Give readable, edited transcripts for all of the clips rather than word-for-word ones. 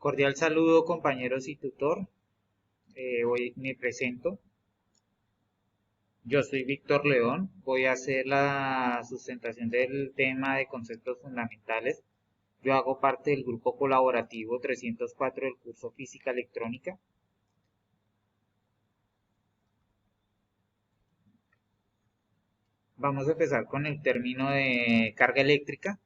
Cordial saludo, compañeros y tutor. Hoy me presento. Yo soy Víctor León. Voy a hacer la sustentación del tema de conceptos fundamentales. Yo hago parte del grupo colaborativo 304 del curso Física Electrónica. Vamos a empezar con el término de carga eléctrica.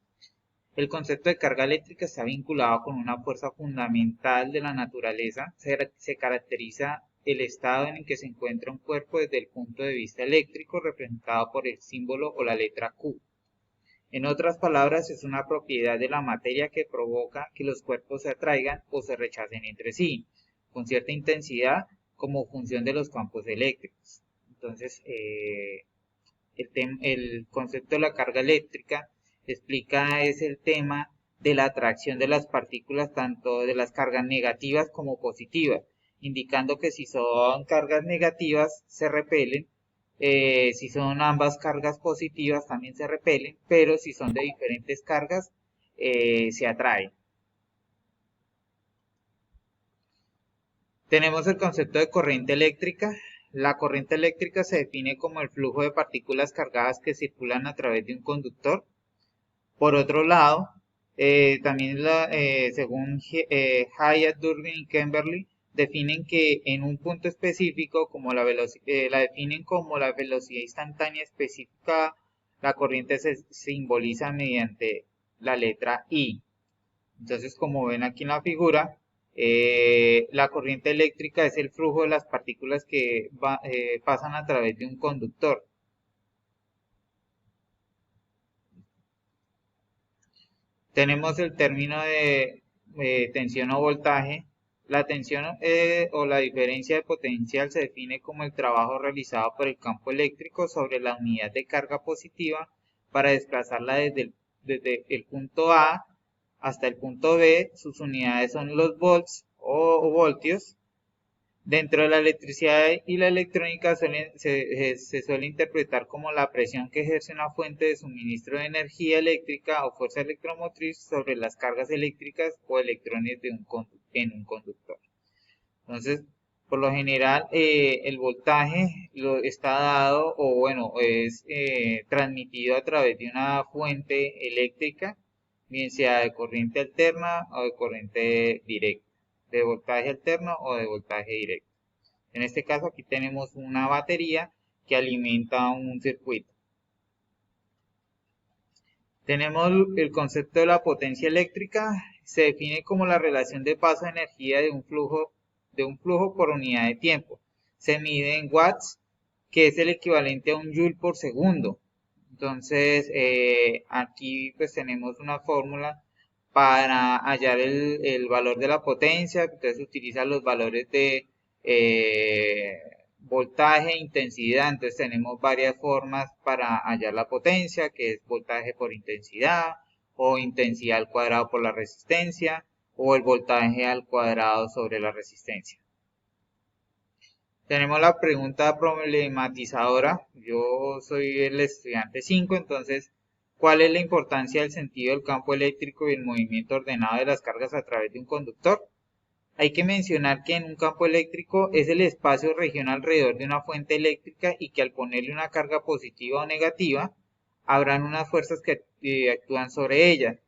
El concepto de carga eléctrica está vinculado con una fuerza fundamental de la naturaleza. Se caracteriza el estado en el que se encuentra un cuerpo desde el punto de vista eléctrico, representado por el símbolo o la letra Q. En otras palabras, es una propiedad de la materia que provoca que los cuerpos se atraigan o se rechacen entre sí, con cierta intensidad como función de los campos eléctricos. Entonces, el concepto de la carga eléctrica explica es el tema de la atracción de las partículas, tanto de las cargas negativas como positivas, indicando que si son cargas negativas se repelen, si son ambas cargas positivas también se repelen, pero si son de diferentes cargas se atraen. Tenemos el concepto de corriente eléctrica. La corriente eléctrica se define como el flujo de partículas cargadas que circulan a través de un conductor. Por otro lado, también según Hyatt, Durbin y Kimberly, definen que en un punto específico, como la definen como la velocidad instantánea específica, la corriente se simboliza mediante la letra I. Entonces, como ven aquí en la figura, la corriente eléctrica es el flujo de las partículas que pasan a través de un conductor. Tenemos el término de tensión o voltaje. La tensión o la diferencia de potencial se define como el trabajo realizado por el campo eléctrico sobre la unidad de carga positiva para desplazarla desde el punto A hasta el punto B. Sus unidades son los volts o voltios. Dentro de la electricidad y la electrónica se suele interpretar como la presión que ejerce una fuente de suministro de energía eléctrica o fuerza electromotriz sobre las cargas eléctricas o electrones en un conductor. Entonces, por lo general, el voltaje está dado o bueno, es transmitido a través de una fuente eléctrica, bien sea de corriente alterna o de corriente directa, de voltaje alterno o de voltaje directo. En este caso aquí tenemos una batería que alimenta un circuito. Tenemos el concepto de la potencia eléctrica. Se define como la relación de paso de energía de un flujo por unidad de tiempo. Se mide en watts, que es el equivalente a un joule por segundo. Entonces, aquí pues tenemos una fórmula para hallar el valor de la potencia. Entonces se utilizan los valores de voltaje, intensidad. Entonces tenemos varias formas para hallar la potencia, que es voltaje por intensidad, o intensidad al cuadrado por la resistencia, o el voltaje al cuadrado sobre la resistencia. Tenemos la pregunta problematizadora. Yo soy el estudiante 5, entonces, ¿cuál es la importancia del sentido del campo eléctrico y el movimiento ordenado de las cargas a través de un conductor? Hay que mencionar que en un campo eléctrico es el espacio o región alrededor de una fuente eléctrica y que al ponerle una carga positiva o negativa, habrán unas fuerzas que actúan sobre ella.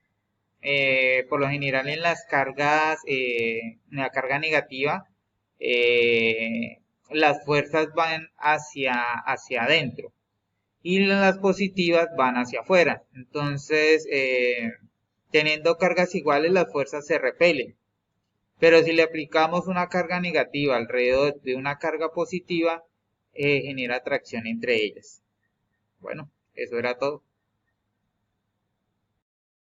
Por lo general en las cargas, en la carga negativa, las fuerzas van hacia adentro y las positivas van hacia afuera. Entonces, teniendo cargas iguales, las fuerzas se repelen. Pero si le aplicamos una carga negativa alrededor de una carga positiva, genera atracción entre ellas. Bueno, eso era todo.